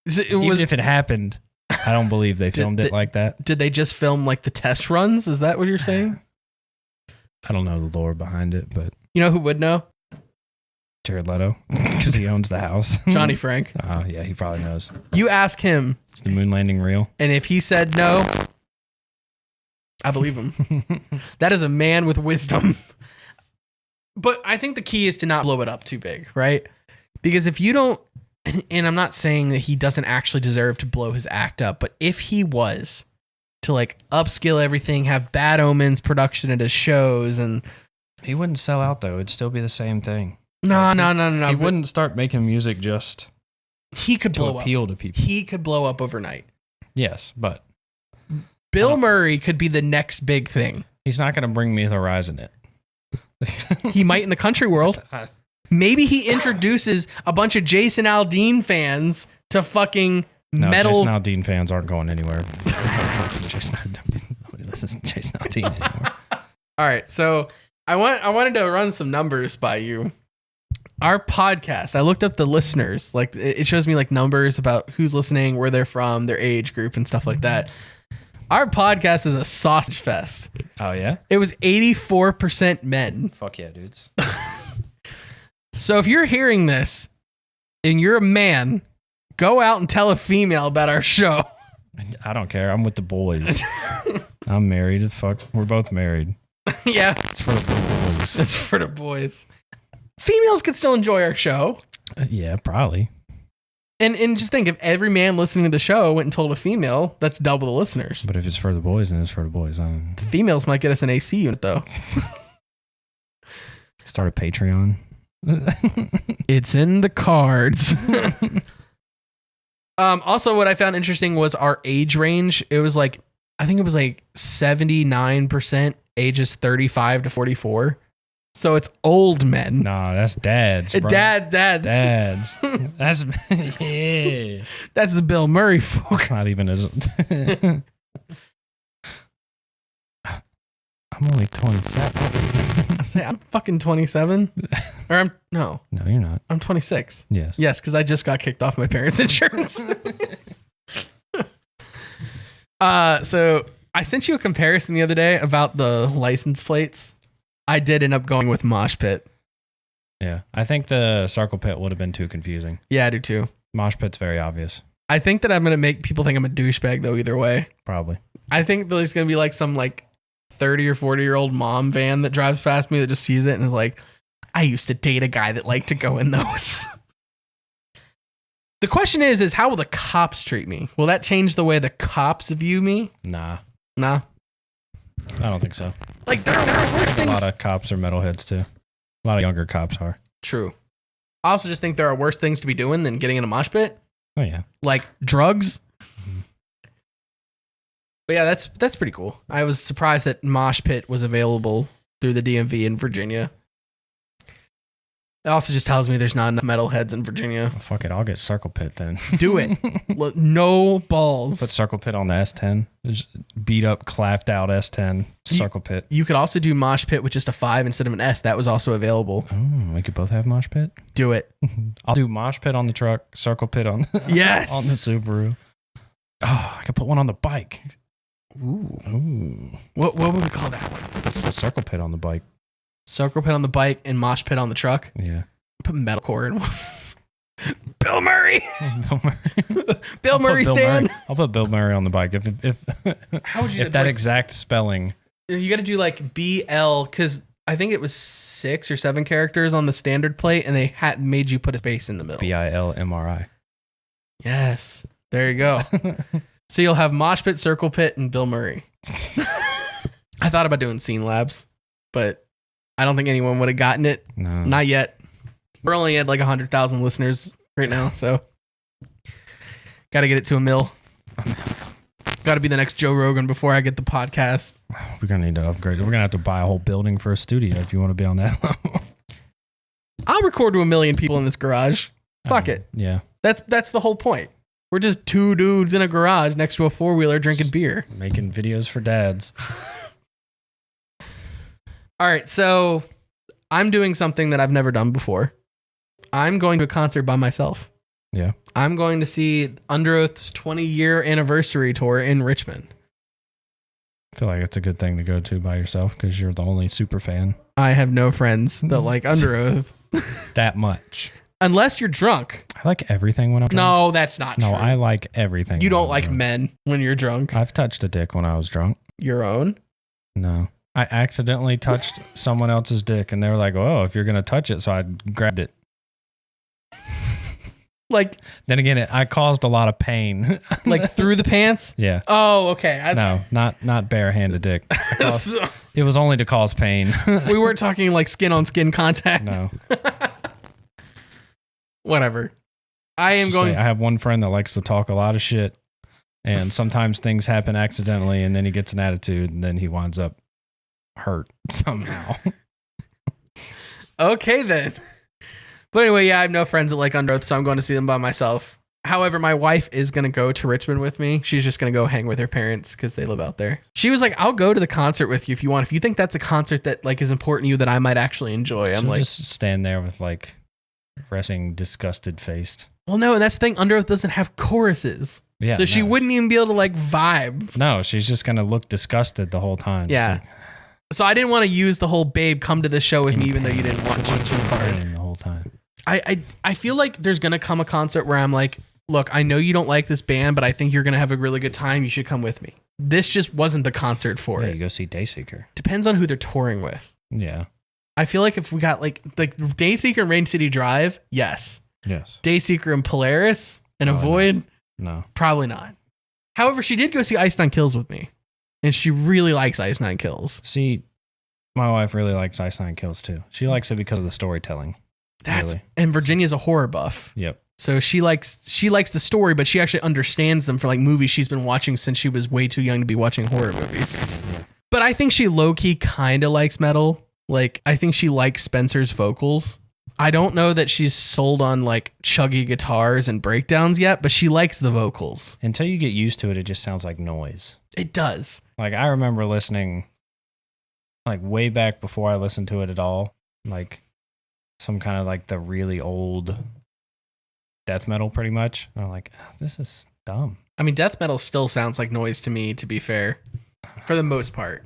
Even if it happened, I don't believe they filmed it like that. Did they just film like the test runs? Is that what you're saying? I don't know the lore behind it, but you know who would know? Jared Leto, because he owns the house. Johnny Frank. Oh, yeah, he probably knows. You ask him. Is the moon landing real? And if he said no, I believe him. That is a man with wisdom. But I think the key is to not blow it up too big, right? Because if you don't, and I'm not saying that he doesn't actually deserve to blow his act up, but if he was to like upskill everything, have Bad Omens production at his shows, and he wouldn't sell out though. It'd still be the same thing. No. He wouldn't start making music just he could to blow appeal up. to people. He could blow up overnight. Yes, but Bilmuri could be the next big thing. He's not going to bring me the rise in it. He might in the country world. Maybe he introduces a bunch of Jason Aldean fans to fucking metal. Jason Aldean fans aren't going anywhere. Nobody listens to Jason Aldean anymore. All right, so I wanted to run some numbers by you. Our podcast, I looked up the listeners. Like it shows me like numbers about who's listening, where they're from, their age group, and stuff like that. Our podcast is a sausage fest. Oh yeah? It was 84% men. Fuck yeah, dudes. So if you're hearing this and you're a man, go out and tell a female about our show. I don't care. I'm with the boys. I'm married. Fuck. We're both married. Yeah. It's for the boys. It's for the boys. Females could still enjoy our show. Yeah, probably. And just think, if every man listening to the show went and told a female, that's double the listeners. But if it's for the boys, then it's for the boys. The females might get us an AC unit, though. Start a Patreon. It's in the cards. Also, what I found interesting was our age range. It was like, I think it was like 79% ages 35 to 44. So it's old men. Nah, that's dads. Bro. Dads. That's yeah. That's the Bill Murray folk. It's not even as. I'm only 27. I say I'm fucking 27, or no, you're not. I'm 26. Yes, because I just got kicked off my parents' insurance. So I sent you a comparison the other day about the license plates. I did end up going with Mosh Pit. Yeah, I think the Circle Pit would have been too confusing. Yeah, I do too. Mosh Pit's very obvious. I think that I'm gonna make people think I'm a douchebag though. Either way, probably. I think there's gonna be like some like 30 or 40-year-old mom van that drives past me that just sees it and is like, I used to date a guy that liked to go in those. The question is how will the cops treat me? Will that change the way the cops view me? Nah. I don't think so. Like there are worse things. A lot of cops are metalheads too. A lot of younger cops are. True. I also just think there are worse things to be doing than getting in a mosh pit. Oh yeah. Like drugs. But yeah, that's pretty cool. I was surprised that Mosh Pit was available through the DMV in Virginia. It also just tells me there's not enough metalheads in Virginia. Oh, fuck it, I'll get Circle Pit then. Do it. No balls. Put Circle Pit on the S10. Just beat up, clapped out S10, Circle Pit. You could also do Mosh Pit with just a 5 instead of an S. That was also available. Oh, we could both have Mosh Pit? Do it. I'll do Mosh Pit on the truck, Circle Pit on yes. on the Subaru. Oh, I could put one on the bike. Ooh. What would we call that one? It's a Circle Pit on the bike. Circle Pit on the bike and Mosh Pit on the truck? Yeah. Put metalcore in. Bill Murray. Bill Murray stand. I'll put Bill Murray on the bike. If how would you if that exact spelling. You got to do like BL because I think it was 6 or 7 characters on the standard plate, and they made you put a space in the middle. BILMRI. Yes. There you go. So you'll have Mosh Pit, Circle Pit, and Bill Murray. I thought about doing SceneLabs, but I don't think anyone would have gotten it. No. Not yet. We're only at like 100,000 listeners right now, so got to get it to a mill. Got to be the next Joe Rogan before I get the podcast. We're going to need to upgrade. We're going to have to buy a whole building for a studio if you want to be on that level. I'll record to 1 million people in this garage. Fuck it. Yeah. That's the whole point. We're just 2 dudes in a garage next to a 4-wheeler drinking beer. Making videos for dads. All right, so I'm doing something that I've never done before. I'm going to a concert by myself. Yeah. I'm going to see Under Oath's 20-year anniversary tour in Richmond. I feel like it's a good thing to go to by yourself because you're the only super fan. I have no friends that like Under Oath. That much. Unless you're drunk. I like everything when I'm drunk. No, that's not true. No, I like everything. You when don't I'm like drunk. men when you're drunk. I've touched a dick when I was drunk. Your own? No. I accidentally touched someone else's dick and they were like, oh, if you're going to touch it. So I grabbed it. Like, then again, I caused a lot of pain. like through the pants? Yeah. Oh, okay. No, not barehanded dick. It was only to cause pain. We weren't talking like skin on skin contact. No. Whatever. I am going. I have one friend that likes to talk a lot of shit, and sometimes things happen accidentally, and then he gets an attitude, and then he winds up hurt somehow. Okay, then. But anyway, yeah, I have no friends that like Under Oath, so I'm going to see them by myself. However, my wife is going to go to Richmond with me. She's just going to go hang with her parents because they live out there. She was like, I'll go to the concert with you if you want. If you think that's a concert that like is important to you that I might actually enjoy. I'm like, just stand there with like resting, disgusted faced. Well, no, and that's the thing. Under Oath doesn't have choruses. Yeah, so she wouldn't even be able to like vibe. No, she's just going to look disgusted the whole time. Yeah. Like, so I didn't want to use the whole babe come to the show with me even though you didn't want to too hard. The whole time. I feel like there's going to come a concert where I'm like, look, I know you don't like this band, but I think you're going to have a really good time. You should come with me. This just wasn't the concert for it. You go see Dayseeker. Depends on who they're touring with. Yeah. I feel like if we got like Dayseeker and Rain City Drive, yes. Yes. Dayseeker and Polaris and Avoid, no. Probably not. However, she did go see Ice Nine Kills with me, and she really likes Ice Nine Kills. See, my wife really likes Ice Nine Kills too. She likes it because of the storytelling. And Virginia's a horror buff. Yep. So she likes the story, but she actually understands them for like movies she's been watching since she was way too young to be watching horror movies. Yeah. But I think she low-key kind of likes metal. Like, I think she likes Spencer's vocals. I don't know that she's sold on like chuggy guitars and breakdowns yet, but she likes the vocals. Until you get used to it, it just sounds like noise. It does. Like, I remember listening like way back before I listened to it at all, like some kind of like the really old death metal pretty much. And I'm like, this is dumb. I mean, death metal still sounds like noise to me, to be fair, for the most part.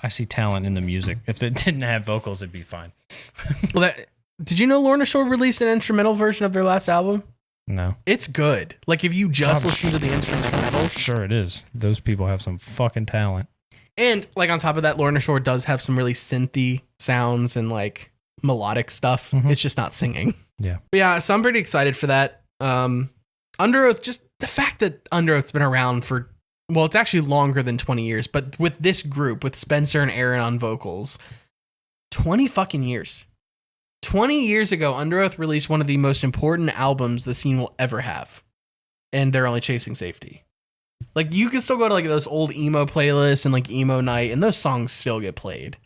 I see talent in the music. If it didn't have vocals, it'd be fine. Well, did you know Lorna Shore released an instrumental version of their last album? No. It's good. Like, if you just listen to the instrumentals. Sure it is. Those people have some fucking talent. And, like, on top of that, Lorna Shore does have some really synthy sounds and, like, melodic stuff. Mm-hmm. It's just not singing. Yeah. But yeah, so I'm pretty excited for that. Under Oath, just the fact that Under Oath's been around for, well, it's actually longer than 20 years, but with this group, with Spencer and Aaron on vocals, 20 fucking years. 20 years ago, Under Oath released one of the most important albums the scene will ever have. And they're only chasing safety. Like, you can still go to like those old emo playlists and like emo night, and those songs still get played.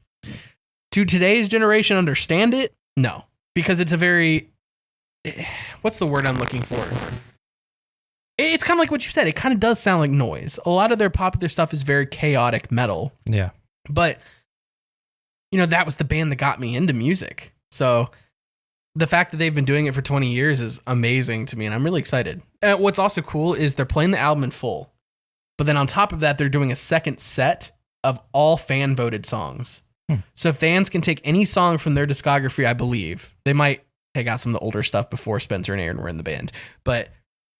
Do today's generation understand it? No, because it's a very, what's the word I'm looking for? It's kind of like what you said. It kind of does sound like noise. A lot of their popular stuff is very chaotic metal. Yeah. But, you know, that was the band that got me into music. So the fact that they've been doing it for 20 years is amazing to me, and I'm really excited. What's also cool is they're playing the album in full. But then on top of that, they're doing a second set of all fan-voted songs. So fans can take any song from their discography, I believe. They might take out some of the older stuff before Spencer and Aaron were in the band.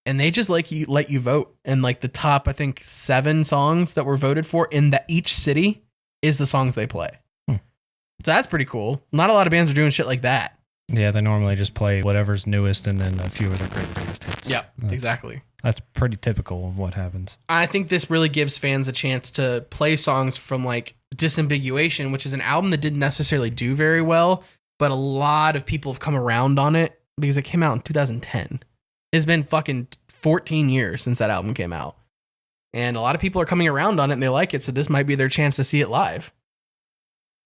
And they just let you vote. And like the top, I think, 7 songs that were voted for in each city is the songs they play. So that's pretty cool. Not a lot of bands are doing shit like that. Yeah, they normally just play whatever's newest and then a few of their greatest hits. Yep, exactly. That's pretty typical of what happens. I think this really gives fans a chance to play songs from like Disambiguation, which is an album that didn't necessarily do very well, but a lot of people have come around on it because it came out in 2010. It's been fucking 14 years since that album came out. And a lot of people are coming around on it and they like it, so this might be their chance to see it live.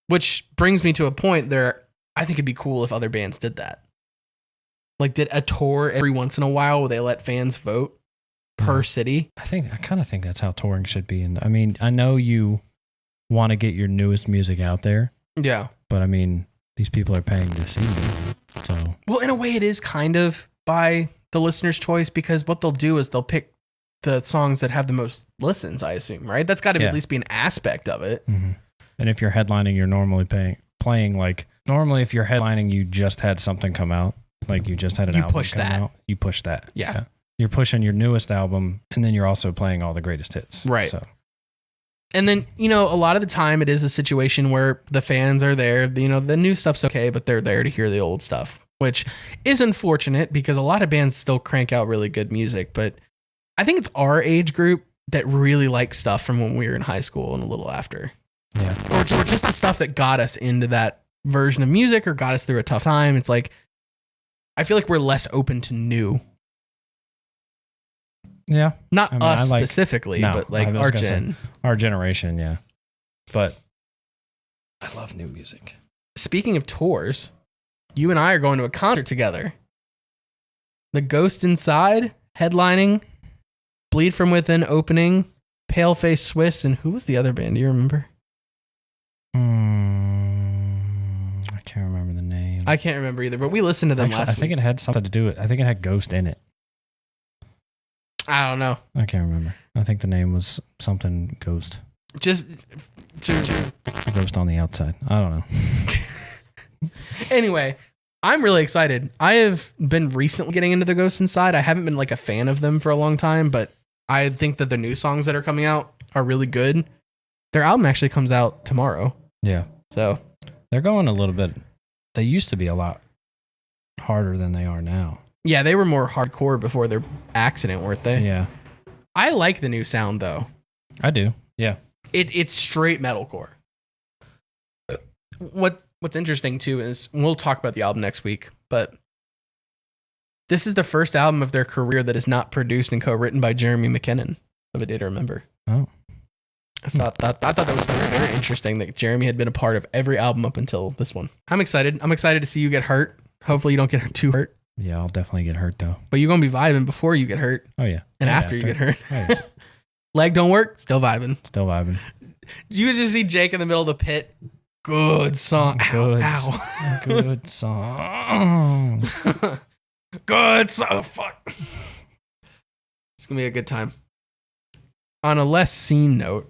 Which brings me to a point there. I think it'd be cool if other bands did that. Like, did a tour every once in a while where they let fans vote per city. I kind of think that's how touring should be. And I mean, I know you want to get your newest music out there. Yeah. But I mean, these people are paying to see you. So, well, in a way it is kind of by the listener's choice because what they'll do is they'll pick the songs that have the most listens, I assume, right? That's got to at least be an aspect of it. Mm-hmm. And if you're headlining, you're normally playing like, normally if you're headlining, you just had something come out. Like you just had an album come out. You push that. Yeah. You're pushing your newest album, and then you're also playing all the greatest hits. Right. So. And then, a lot of the time it is a situation where the fans are there. The new stuff's okay, but they're there to hear the old stuff, which is unfortunate because a lot of bands still crank out really good music. But I think it's our age group that really likes stuff from when we were in high school and a little after. Yeah. Or just the stuff that got us into that version of music or got us through a tough time. It's like, I feel like we're less open to new. Yeah. Not us specifically, but like our gen. Our generation, yeah. But I love new music. Speaking of tours, you and I are going to a concert together. The Ghost Inside headlining, Bleed From Within opening, Paleface Swiss, and who was the other band? Do you remember? I can't remember the name. I can't remember either, but we listened to them last week. I think it had something to do with it. I think it had Ghost in it. I don't know. I can't remember. I think the name was something Ghost. Just to Ghost on the Outside. I don't know. Anyway, I'm really excited. I have been recently getting into the Ghost Inside. I haven't been like a fan of them for a long time, but I think that the new songs that are coming out are really good. Their album actually comes out tomorrow. Yeah. So they're going a little bit. They used to be a lot harder than they are now. Yeah, they were more hardcore before their accident, weren't they? Yeah. I like the new sound though. I do. Yeah. It's straight metalcore. What's interesting too is we'll talk about the album next week, but this is the first album of their career that is not produced and co-written by Jeremy McKinnon of A Day to Remember. Oh. I thought that was very interesting that Jeremy had been a part of every album up until this one. I'm excited. I'm excited to see you get hurt. Hopefully you don't get too hurt. Yeah, I'll definitely get hurt though. But you're going to be vibing before you get hurt. Oh yeah. And after you get hurt. Oh, yeah. Leg don't work, still vibing. Still vibing. You just see Jake in the middle of the pit. Good song. Good, ow. Good song. Good song. Fuck. It's going to be a good time. On a less scene note,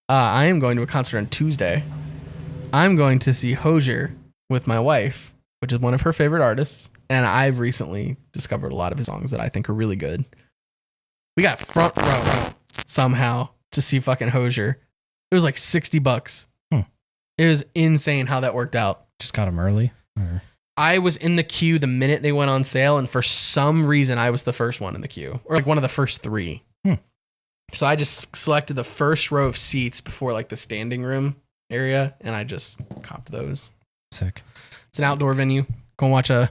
I am going to a concert on Tuesday. I'm going to see Hozier with my wife, which is one of her favorite artists. And I've recently discovered a lot of his songs that I think are really good. We got front row somehow to see fucking Hozier. It was like $60. It was insane how that worked out. Just got him early? Or? I was in the queue the minute they went on sale, and for some reason, I was the first one in the queue. Or like one of the first three. So I just selected the first row of seats before like the standing room area, and I just copped those. Sick. It's an outdoor venue. Go and watch a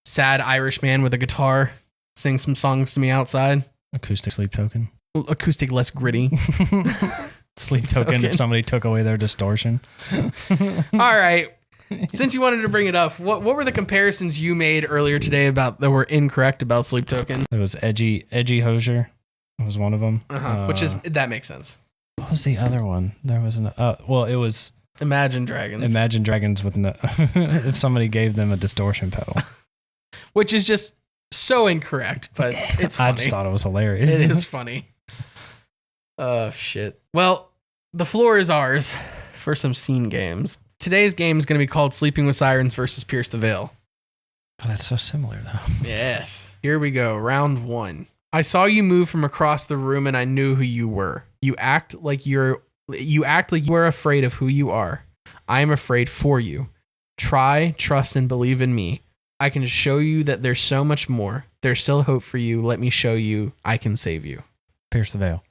sad Irish man with a guitar sing some songs to me outside. Acoustic Sleep Token. Acoustic, less gritty. Sleep token if somebody took away their distortion. All right. Since you wanted to bring it up, what were the comparisons you made earlier today about that were incorrect about Sleep Token? It was Edgy Hozier. Was one of them. Which is, that makes sense. What was the other one? There was it was Imagine Dragons. Imagine Dragons with if somebody gave them a distortion pedal. Which is just so incorrect, but it's funny. I just thought it was hilarious. It is funny. Oh, shit. Well, the floor is ours for some scene games. Today's game is going to be called Sleeping with Sirens versus Pierce the Veil. Oh, that's so similar, though. Yes. Here we go. Round 1. I saw you move from across the room and I knew who you were. You act like you are afraid of who you are. I am afraid for you. Try, trust, and believe in me. I can show you that there's so much more. There's still hope for you. Let me show you. I can save you. Pierce the Veil.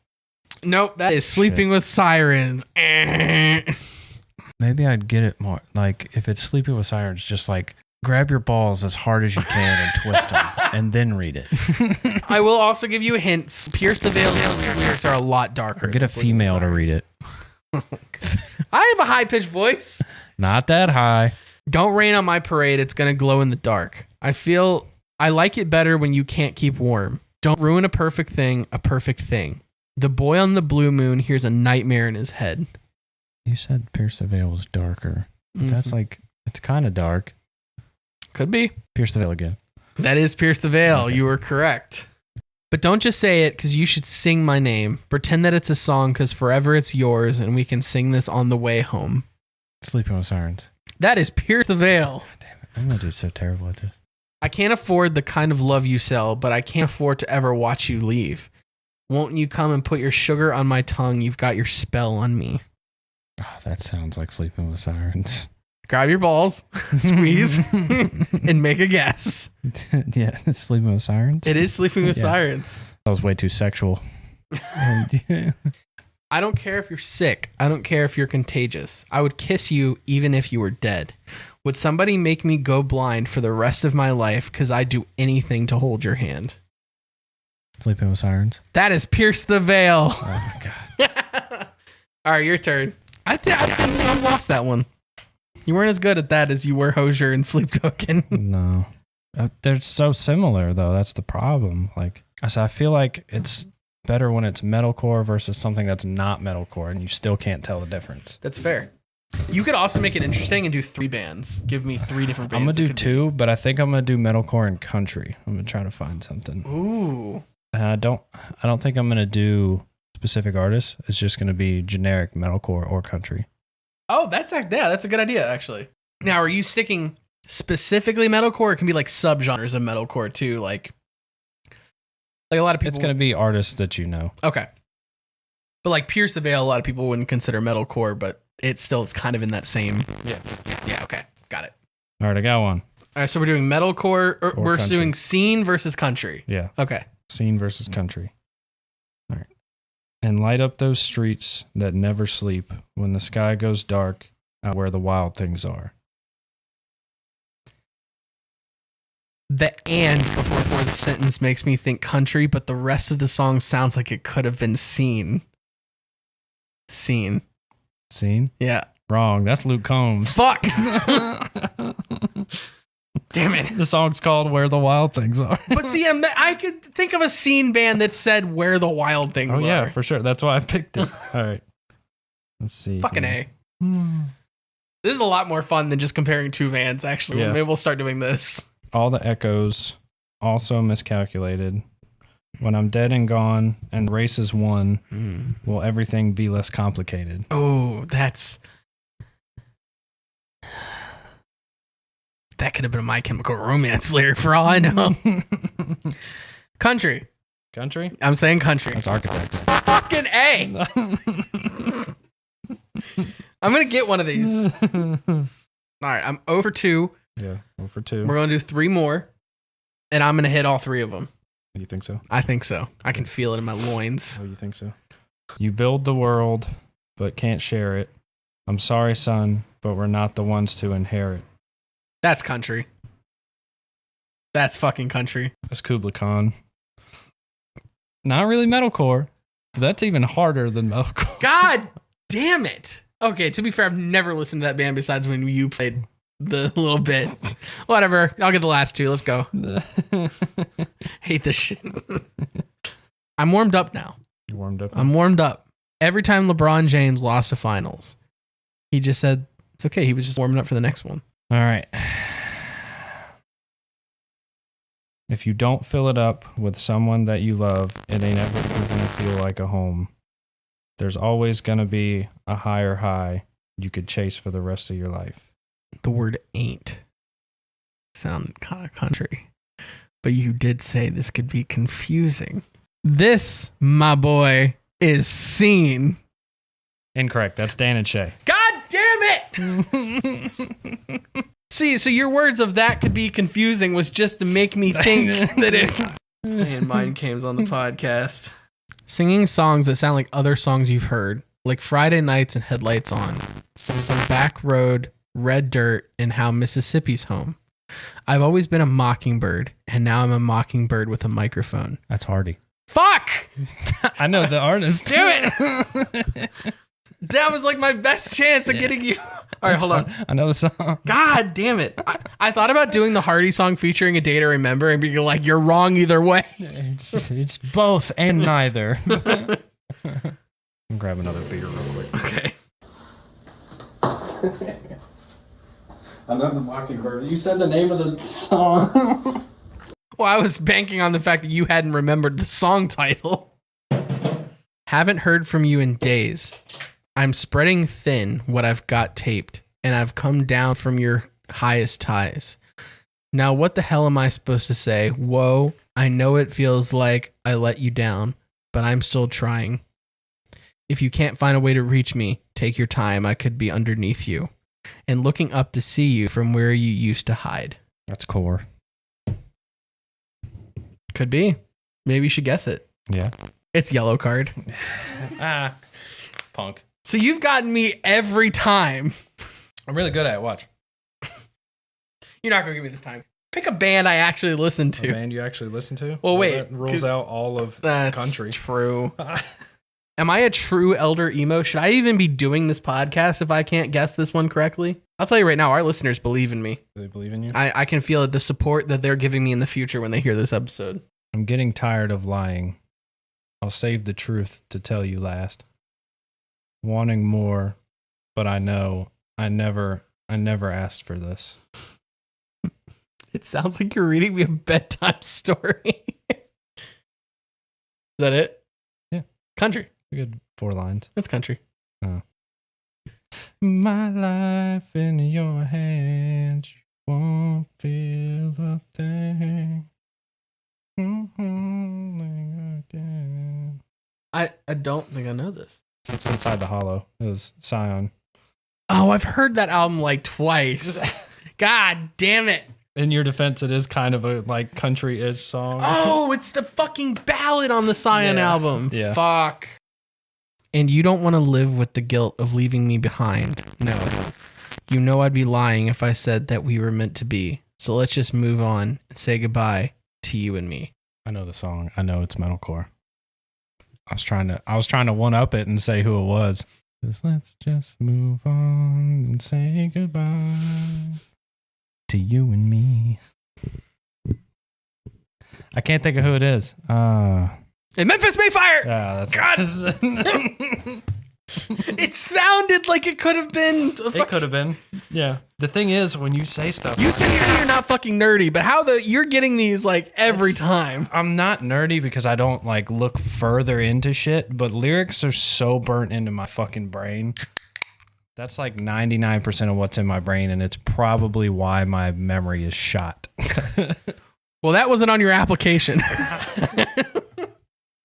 Nope, that is Sleeping with Sirens. Maybe I'd get it more. Like, if it's Sleeping with Sirens, just like grab your balls as hard as you can and twist them, and then read it. I will also give you a hint. Pierce the Veil's lyrics are a lot darker. Or get a female to read it. I have a high-pitched voice. Not that high. Don't rain on my parade. It's going to glow in the dark. I like it better when you can't keep warm. Don't ruin a perfect thing. The boy on the blue moon hears a nightmare in his head. You said Pierce the Veil was darker. But that's like, it's kind of dark. Could be. Pierce the Veil again. That is Pierce the Veil. Okay. You were correct. But don't just say it, because you should sing my name. Pretend that it's a song, because forever it's yours, and we can sing this on the way home. Sleeping with Sirens. That is Pierce the Veil. God damn it. I'm going to do so terrible at this. I can't afford the kind of love you sell, but I can't afford to ever watch you leave. Won't you come and put your sugar on my tongue? You've got your spell on me. Oh, that sounds like Sleeping with Sirens. Grab your balls, squeeze, and make a guess. Yeah, it's Sleeping with Sirens. It is Sleeping with Sirens. That was way too sexual. I don't care if you're sick. I don't care if you're contagious. I would kiss you even if you were dead. Would somebody make me go blind for the rest of my life because I'd do anything to hold your hand? Sleeping with Sirens. That is Pierce the Veil. Oh, my God. All right, your turn. I'd say I've lost that one. You weren't as good at that as you were Hosier and Sleep Token. No. They're so similar, though. That's the problem. Like I said, I feel like it's better when it's metalcore versus something that's not metalcore, and you still can't tell the difference. That's fair. You could also make it interesting and do 3 bands. Give me 3 different bands. I'm going to do 2, but I think I'm going to do metalcore and country. I'm going to try to find something. Ooh. And I don't think I'm going to do specific artists. It's just going to be generic metalcore or country. Oh, that's a good idea, actually. Now, are you sticking specifically metalcore? Or it can be like subgenres of metalcore too, like a lot of people. It's going to be artists that you know. Okay. But like Pierce the Veil, a lot of people wouldn't consider metalcore, but it's kind of in that same. Yeah. Okay, got it. All right, I got one. All right, so we're doing metalcore. Or we're country. doing scene versus country. Yeah. Okay. Scene versus country. All right. And light up those streets that never sleep when the sky goes dark out where the wild things are. The "and" before the sentence makes me think country, but the rest of the song sounds like it could have been scene. Scene. Scene? Yeah. Wrong. That's Luke Combs. Fuck. Damn it. The song's called Where the Wild Things Are. But see, I could think of a scene band that said Where the Wild Things Are. Oh, yeah, for sure. That's why I picked it. All right. Let's see. Fucking A. This is a lot more fun than just comparing 2 bands, actually. Yeah. Maybe we'll start doing this. All the echoes, also miscalculated. When I'm dead and gone and the race is won, will everything be less complicated? Oh, that could have been a My Chemical Romance lyric for all I know. Country. Country? I'm saying country. That's Architects. Fucking A. I'm going to get one of these. All right, I'm 0 for 2. Yeah, 0 for 2. We're going to do 3 more, and I'm going to hit all 3 of them. You think so? I think so. I can feel it in my loins. Oh, you think so? You build the world, but can't share it. I'm sorry, son, but we're not the ones to inherit. That's country. That's fucking country. That's Kubla Khan. Not really metalcore, but that's even harder than metalcore. God damn it. Okay, to be fair, I've never listened to that band besides when you played the little bit. Whatever. I'll get the last 2. Let's go. Hate this shit. I'm warmed up now. You warmed up? I'm warmed up. Every time LeBron James lost a finals, he just said, it's okay. He was just warming up for the next one. All right. If you don't fill it up with someone that you love, it ain't ever going to feel like a home. There's always going to be a higher high you could chase for the rest of your life. The word "ain't" sound kind of country, but you did say this could be confusing. This, my boy, is Scene. Incorrect. That's Dan and Shay. God damn it! See, so your words of that could be confusing was just to make me think that it... Playing Mind Games on the podcast. Singing songs that sound like other songs you've heard, like Friday Nights and Headlights On. Some Back Road, Red Dirt, and How Mississippi's Home. I've always been a mockingbird, and now I'm a mockingbird with a microphone. That's Hardy. Fuck! I know the artist. Damn it! That was like my best chance of getting you. All right, hold on. I know the song. God damn it. I thought about doing the Hardy song featuring A Day to Remember and being like, you're wrong either way. It's both and neither. I'm grab another beer real quick. Okay. I know the Mockingbird. You said the name of the song. Well, I was banking on the fact that you hadn't remembered the song title. Haven't heard from you in days. I'm spreading thin what I've got taped, and I've come down from your highest highs. Now, what the hell am I supposed to say? Whoa, I know it feels like I let you down, but I'm still trying. If you can't find a way to reach me, take your time. I could be underneath you and looking up to see you from where you used to hide. That's core. Could be. Maybe you should guess it. Yeah. It's Yellow Card. Punk. So you've gotten me every time. I'm really good at it. Watch. You're not going to give me this time. Pick a band I actually listen to. A band you actually listen to? Well, wait. That rules out all of country. That's true. Am I a true elder emo? Should I even be doing this podcast if I can't guess this one correctly? I'll tell you right now, our listeners believe in me. Do they believe in you? I can feel the support that they're giving me in the future when they hear this episode. I'm getting tired of lying. I'll save the truth to tell you last. Wanting more, but I know I never asked for this. It sounds like you're reading me a bedtime story. Is that it? Yeah. Country. A good 4 lines. That's country. Oh. My life in your hands won't feel a thing. I don't think I know this. It's Inside the Hollow. It was Scion. Oh, I've heard that album like twice. God damn it. In your defense, it is kind of a like country-ish song. Oh, it's the fucking ballad on the Scion album. Yeah. Fuck. And you don't want to live with the guilt of leaving me behind. No. You know I'd be lying if I said that we were meant to be. So let's just move on and say goodbye to you and me. I know the song. I know it's metalcore. I was trying to one up it and say who it was. Just let's just move on and say goodbye to you and me. I can't think of who it is. And Memphis Mayfire! Yeah, that's God. It sounded like it could have been. It could have been. Yeah. The thing is, when you say stuff, You say you're not fucking nerdy, but you're getting these like every time. I'm not nerdy because I don't like look further into shit, but lyrics are so burnt into my fucking brain. That's like 99% of what's in my brain, and it's probably why my memory is shot. Well, that wasn't on your application.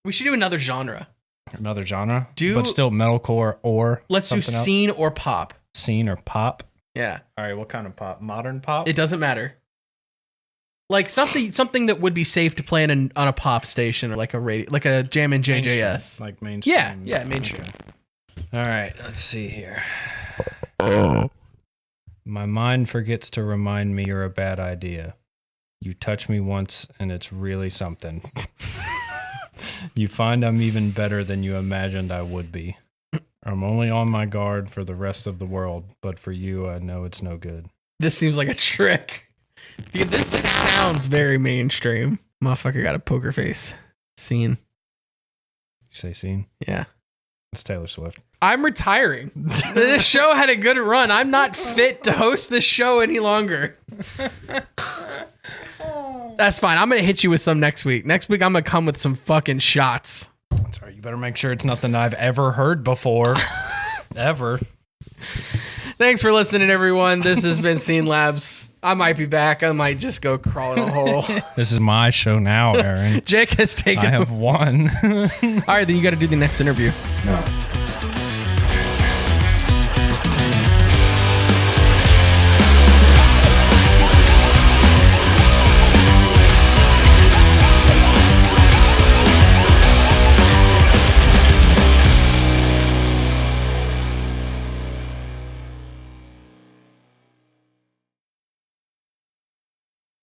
We should do another genre. Another genre? But still metalcore or let's do scene or pop. Scene or pop? Yeah. All right, what kind of pop? Modern pop? It doesn't matter. Like something that would be safe to play on a pop station or like a radio, like a Jam and JJS. Mainstream, like mainstream. Yeah, mainstream. Okay. All right, let's see here. My mind forgets to remind me you're a bad idea. You touch me once and it's really something. You find I'm even better than you imagined I would be. I'm only on my guard for the rest of the world, but for you, I know it's no good. This seems like a trick. Dude, this sounds very mainstream. Motherfucker got a poker face. Scene. You say scene? Yeah. It's Taylor Swift. I'm retiring. This show had a good run. I'm not fit to host this show any longer. That's fine. I'm going to hit you with some next week. Next week, I'm going to come with some fucking shots. That's all right. You better make sure it's nothing I've ever heard before. Ever. Thanks for listening, everyone. This has been SceneLabs. I might be back. I might just go crawl in a hole. This is my show now, Aaron. Jake has taken. I have won. All right, then you got to do the next interview. No.